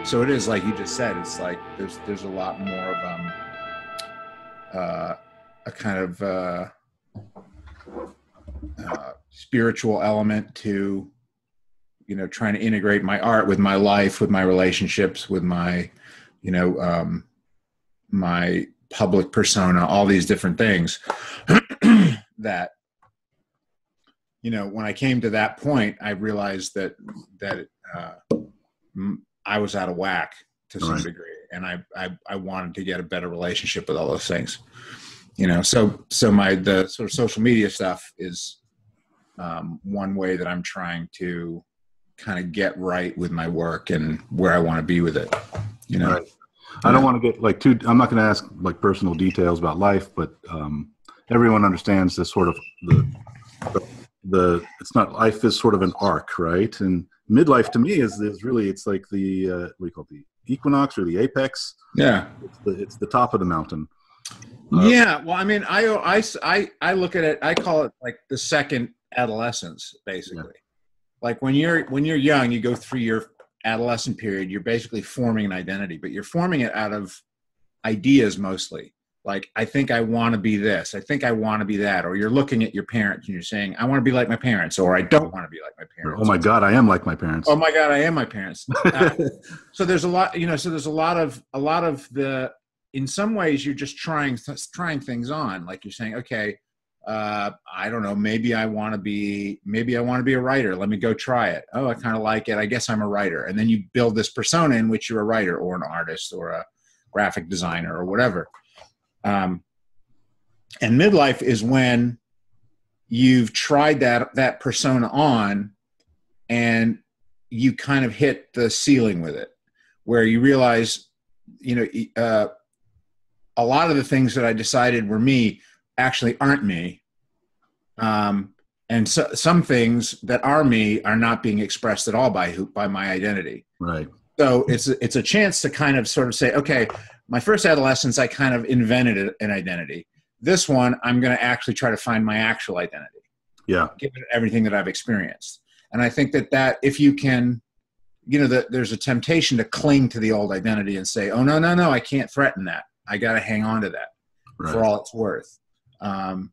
So it is like you just said. It's like there's a lot more of a kind of spiritual element to, you know, trying to integrate my art with my life, with my relationships, with my, you know, my public persona, all these different things that, you know, when I came to that point, I realized that I was out of whack to some degree, and I wanted to get a better relationship with all those things, you know. So the sort of social media stuff is one way that I'm trying to kind of get right with my work and where I want to be with it, you know. Right. I don't want to get like too. I'm not going to ask like personal details about life, but everyone understands this sort of the. It's not, life is sort of an arc, right? And midlife to me is really, it's like the what do you call it, the equinox or the apex. Yeah, it's the top of the mountain. Yeah, well, I mean, I look at it. I call it like the second adolescence, basically. Yeah. Like when you're young, you go through your adolescent period. You're basically forming an identity, but you're forming it out of ideas mostly. Like, I think I want to be this. I think I want to be that. Or you're looking at your parents and you're saying, I want to be like my parents, or I don't want to be like my parents. Oh my God, I am like my parents. Oh my God, I am my parents. So there's a lot, you know. So there's a lot of the. In some ways, you're just trying things on. Like you're saying, okay, I don't know, maybe I want to be a writer. Let me go try it. Oh, I kind of like it. I guess I'm a writer. And then you build this persona in which you're a writer or an artist or a graphic designer or whatever. And midlife is when you've tried that persona on and you kind of hit the ceiling with it, where you realize, you know, a lot of the things that I decided were me actually aren't me. And so some things that are me are not being expressed at all by my identity. Right. So it's a chance to kind of sort of say, okay, my first adolescence, I kind of invented an identity. This one, I'm going to actually try to find my actual identity. Yeah. Given everything that I've experienced. And I think that if you can, you know, there's a temptation to cling to the old identity and say, oh, no, I can't threaten that. I got to hang on to that for all it's worth. And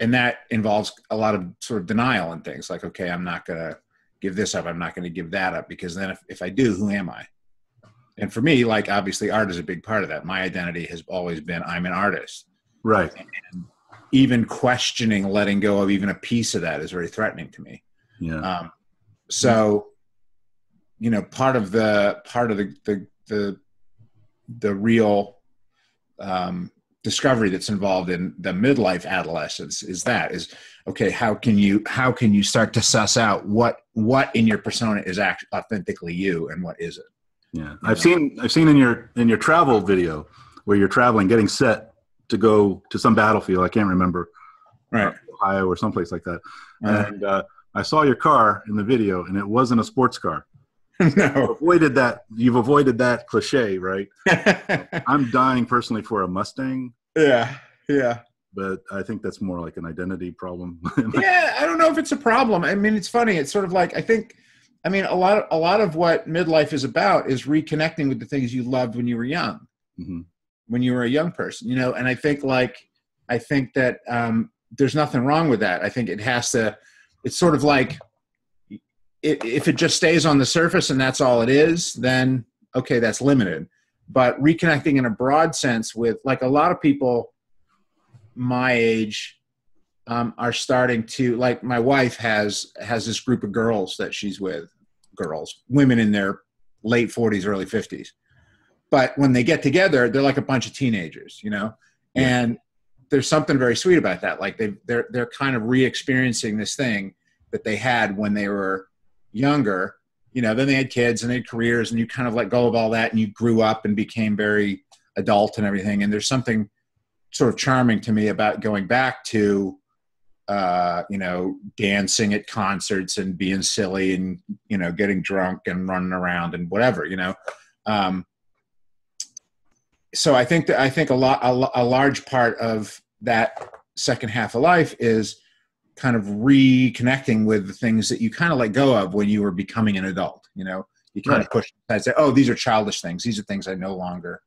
that involves a lot of sort of denial and things like, okay, I'm not going to give this up. I'm not going to give that up, because then if I do, who am I? And for me, like, obviously art is a big part of that. My identity has always been, I'm an artist. Right. And even questioning, letting go of even a piece of that is very threatening to me. Yeah. So, you know, part of the real, discovery that's involved in the midlife adolescence is okay, how can you start to suss out what in your persona is actually authentically you and what isn't? Yeah. I've seen in your travel video where you're traveling, getting set to go to some battlefield. I can't remember. Right. Ohio or someplace like that. And I saw your car in the video, and it wasn't a sports car. No. You've avoided that cliche, right? I'm dying personally for a Mustang. Yeah. But I think that's more like an identity problem. Yeah, I don't know if it's a problem. I mean, it's funny. It's sort of like, a lot of what midlife is about is reconnecting with the things you loved when you were young, when you were a young person, you know. And I think that there's nothing wrong with that. I think it's sort of like, if it just stays on the surface and that's all it is, then okay, that's limited. But reconnecting in a broad sense with, like, a lot of people my age are starting to, like, my wife has this group of girls that she's with, women in their late 40s, early 50s. But when they get together, they're like a bunch of teenagers, you know? Yeah. And there's something very sweet about that. Like they're kind of re-experiencing this thing that they had when they were younger, you know. Then they had kids and they had careers, and you kind of let go of all that, and you grew up and became very adult and everything. And there's something sort of charming to me about going back to, you know, dancing at concerts and being silly and, you know, getting drunk and running around and whatever, you know. So I think a large part of that second half of life is kind of reconnecting with the things that you kind of let go of when you were becoming an adult. You know, You kind of push and say, oh, these are childish things. These are things I no longer,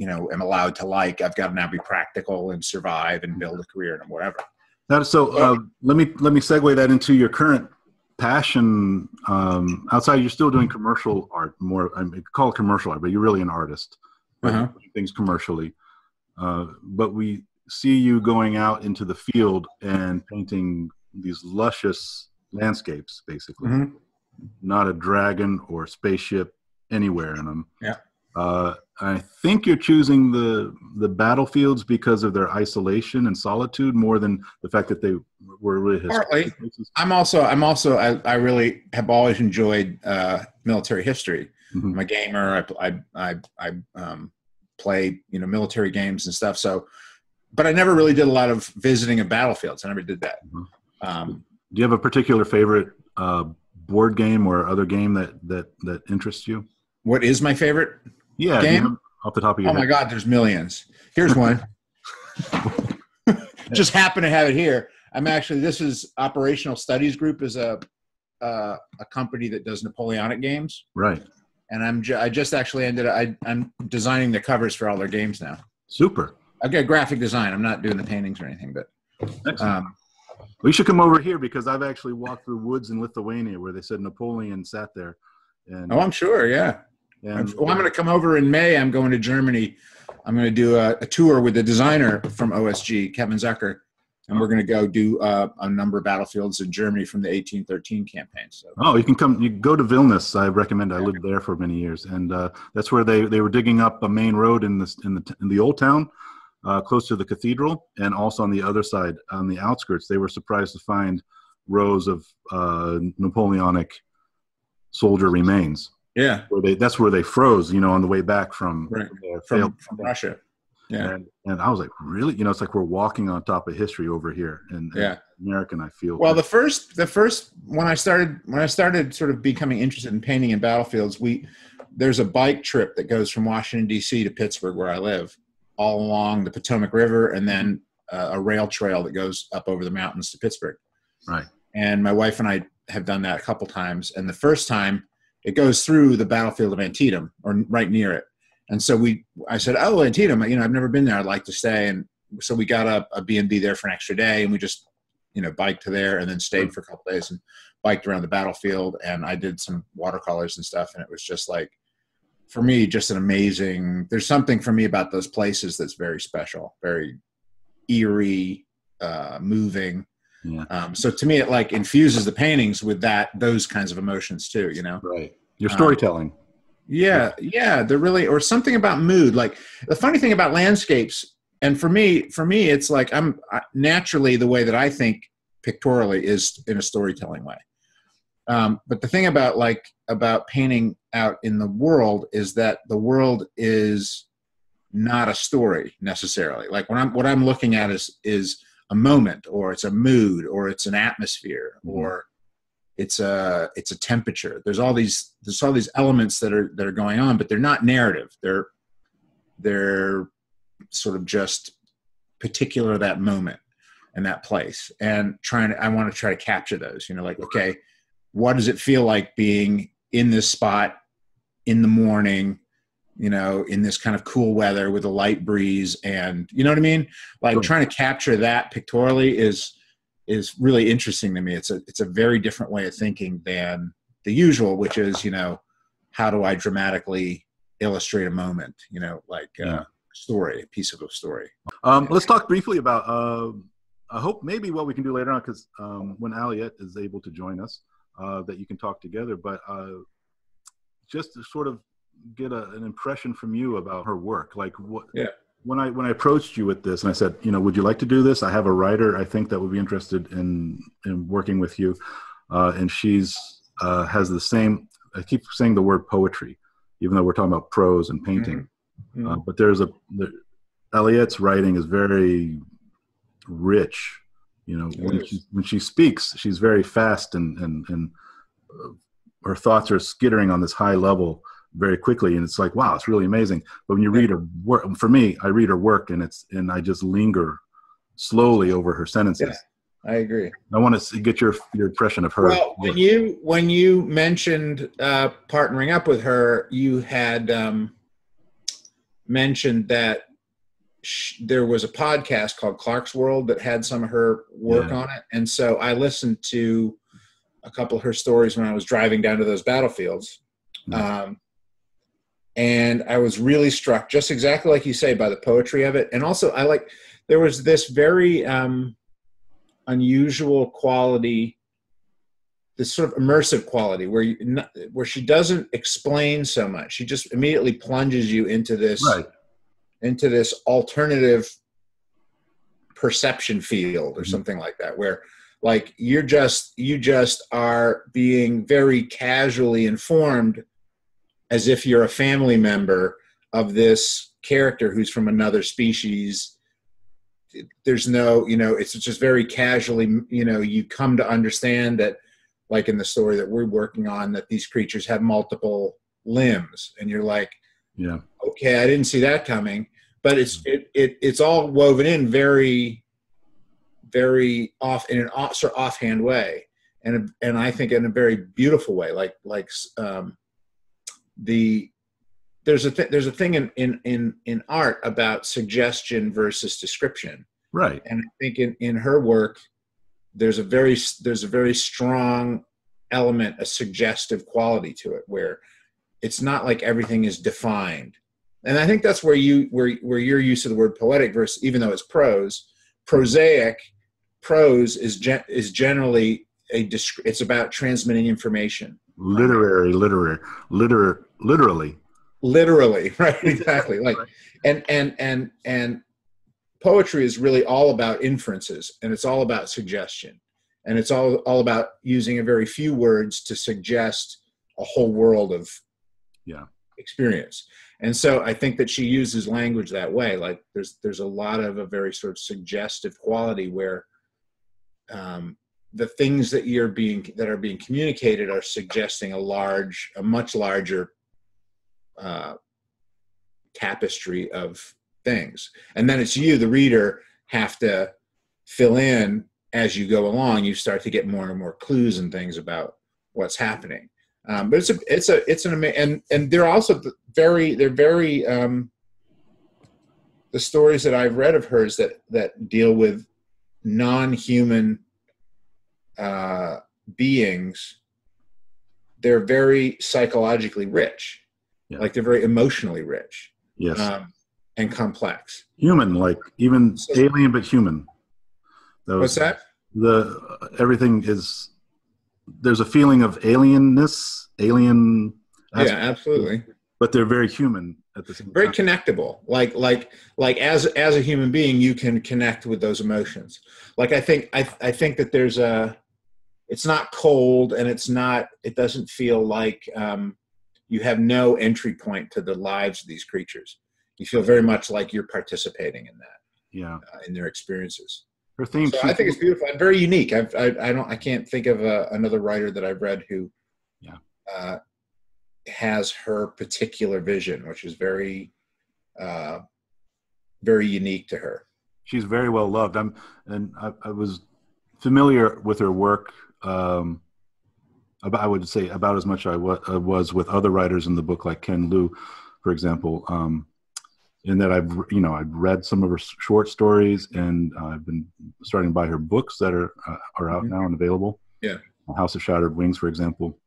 am allowed to like. I've got to now be practical and survive and build a career and whatever. So let me segue that into your current passion. Outside, you're still doing commercial art, more. I mean, call it commercial art, but you're really an artist. Right? Things commercially, but we see you going out into the field and painting these luscious landscapes, basically. Not a dragon or spaceship anywhere in them. Yeah. I think you're choosing the battlefields because of their isolation and solitude more than the fact that they were really partly. I really have always enjoyed military history. I'm a gamer. I play military games and stuff. So, but I never really did a lot of visiting of battlefields. I never did that. Do you have a particular favorite board game or other game that interests you? What is my favorite game? Off the top of your head. Oh my God, there's millions. Here's one. Just happen to have it here. This is Operational Studies Group is a company that does Napoleonic games. Right. And I just actually I'm designing the covers for all their games now. Super. I've got graphic design. I'm not doing the paintings or anything, but we should come over here because I've actually walked through woods in Lithuania where they said Napoleon sat there. And I'm sure. Yeah. I'm going to come over in May. I'm going to Germany. I'm going to do a tour with the designer from OSG, Kevin Zucker, and we're going to go do a number of battlefields in Germany from the 1813 campaign. So. Oh, you can come. You go to Vilnius. I recommend. I lived there for many years, and that's where they were digging up a main road in the old town, close to the cathedral, and also on the other side, on the outskirts. They were surprised to find rows of Napoleonic soldier remains. Yeah, that's where they froze, on the way back from Russia. Yeah, and I was like, really, it's like we're walking on top of history over here, and American. I feel well. The first when I started sort of becoming interested in painting in battlefields, there's a bike trip that goes from Washington D.C. to Pittsburgh, where I live, all along the Potomac River, and then a rail trail that goes up over the mountains to Pittsburgh. Right. And my wife and I have done that a couple times, and the first time. It goes through the battlefield of Antietam, or right near it. And so I said, oh, Antietam, I've never been there. I'd like to stay. And so we got a B&B there for an extra day, and we just, biked to there and then stayed for a couple days and biked around the battlefield. And I did some watercolors and stuff. And it was just like, for me, just an amazing, there's something for me about those places that's very special, very eerie, moving. Yeah. So to me, it like infuses the paintings with those kinds of emotions too, Right. Your storytelling. Yeah. They're really, or something about mood. Like the funny thing about landscapes, and for me, it's like naturally the way that I think pictorially is in a storytelling way. But the thing about painting out in the world is that the world is not a story necessarily. Like what I'm looking at is a moment, or it's a mood, or it's an atmosphere, or it's a temperature. There's all these elements that are going on, but they're not narrative. They're sort of just particular that moment and that place. And I want to try to capture those. Okay, what does it feel like being in this spot in the morning? In this kind of cool weather with a light breeze, and you know what I mean? Like trying to capture that pictorially is really interesting to me. It's a very different way of thinking than the usual, which is, how do I dramatically illustrate a moment, a story, a piece of a story. Let's talk briefly about, I hope maybe what we can do later on, because when Aliette is able to join us, that you can talk together, but just to sort of get an impression from you about her work. Like when I approached you with this and I said, would you like to do this? I have a writer I think that would be interested in working with you. And she's has the same, I keep saying the word poetry, even though we're talking about prose and painting. But Aliette's writing is very rich. When she speaks, she's very fast and her thoughts are skittering on this high level very quickly, and it's like, wow, it's really amazing. But when you read her work, for me, I read her work, and I just linger slowly over her sentences. I agree. I want to get your impression of her. Well, when you mentioned partnering up with her, you had mentioned that there was a podcast called Clark's World that had some of her work on it, and so I listened to a couple of her stories when I was driving down to those battlefields. And I was really struck, just exactly like you say, by the poetry of it. And also there was this very unusual quality, this sort of immersive quality where she doesn't explain so much. She just immediately plunges you into this, into this alternative perception field or something like that, where like you just are being very casually informed as if you're a family member of this character who's from another species. There's no, it's just very casually, you come to understand that, like in the story that we're working on, that these creatures have multiple limbs, and you're like, okay, I didn't see that coming. But it's all woven in very, very in an sort of offhand way, and I think in a very beautiful way. There's a thing in art about suggestion versus description, right? And I think in her work, there's a very strong element, a suggestive quality to it, where it's not like everything is defined. And I think that's where your use of the word poetic versus, even though it's prosaic, prose is generally it's about transmitting information. Literally, right? Exactly. Like, and poetry is really all about inferences, and it's all about suggestion, and it's all about using a very few words to suggest a whole world of experience. And so I think that she uses language that way. Like there's a lot of a very sort of suggestive quality where the things that are being communicated are suggesting a much larger tapestry of things. And then it's you, the reader, have to fill in as you go along. You start to get more and more clues and things about what's happening. But it's an amazing, and they're also very the stories that I've read of hers that deal with non-human beings, they're very psychologically rich. Like they're very emotionally rich. And complex. Human, like even alien but human. What's that? Everything is, there's a feeling of alienness, alien. Absolutely. But they're very human at the same time. Very connectable. Like as a human being, you can connect with those emotions. Like I think that there's it's not cold, and it doesn't feel like you have no entry point to the lives of these creatures. You feel very much like you're participating in that, in their experiences. Her theme. So I think it's beautiful and very unique. I can't think of another writer that I've read who, has her particular vision, which is very, very unique to her. She's very well loved. I was familiar with her work. I would say about as much I was with other writers in the book, like Ken Liu, for example. In that I've read some of her short stories, and I've been starting to buy her books that are out now and available. Yeah, House of Shattered Wings, for example.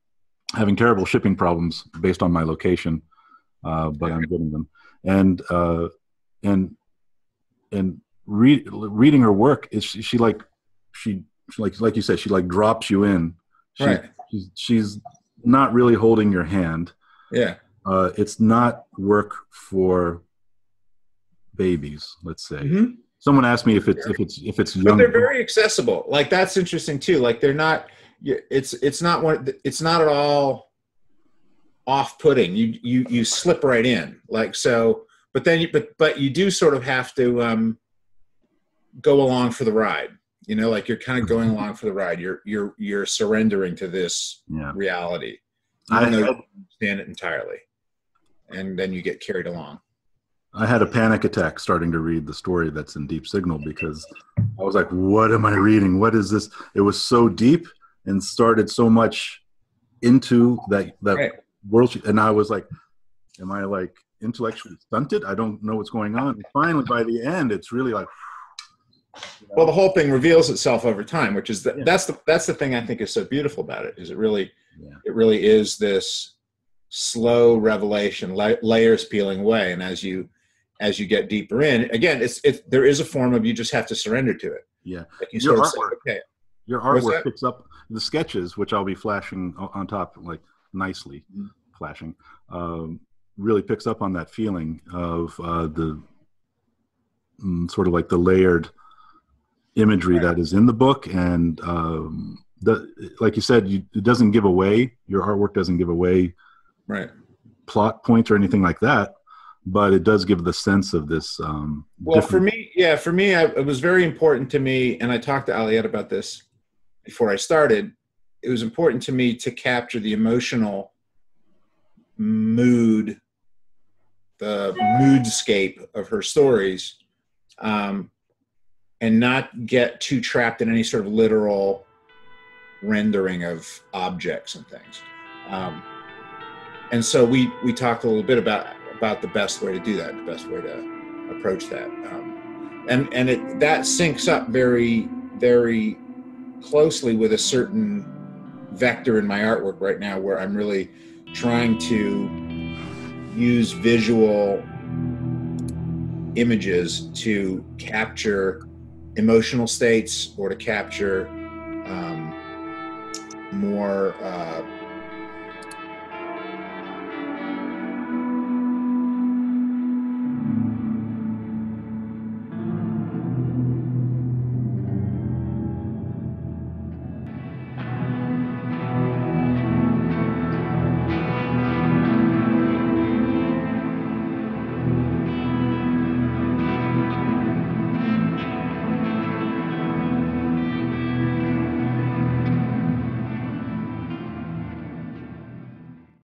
Having terrible shipping problems based on my location, but I'm getting them. And reading her work is she like you said, she like drops you in. She's not really holding your hand. Yeah. It's not work for babies, let's say. Someone asked me if it's young. But they're very accessible. Like that's interesting too. Like they're not. It's not at all off-putting. You slip right in. Like so. But then but you do sort of have to go along for the ride. Like you're kind of going along for the ride. You're surrendering to this reality. I don't understand it entirely, and then you get carried along. I had a panic attack starting to read the story that's in Deep Signal, because I was like, what am I reading? What is this? It was so deep and started so much into that Right. world. And I was like, am I like intellectually stunted? I don't know what's going on. And finally, by the end, it's really like, you know, well, the whole thing reveals itself over time, which is that's the thing I think is so beautiful about it. Is it really is this slow revelation, layers peeling away, and as you get deeper in, again, there is a form of, you just have to surrender to it. Yeah, like you sort of say, okay. Your artwork picks up the sketches, which I'll be flashing on top, like nicely flashing. Really picks up on that feeling of the sort of like the layered imagery that is in the book, and like you said, it doesn't give away, your artwork doesn't give away plot points or anything like that, but it does give the sense of this. Well, for me, it was very important to me, and I talked to Aliette about this before I started. It was important to me to capture the emotional mood, the moodscape of her stories, and not get too trapped in any sort of literal rendering of objects and things. And so we talked a little bit about the best way to do that, the best way to approach that. And that syncs up very, very closely with a certain vector in my artwork right now, where I'm really trying to use visual images to capture emotional states, or to capture more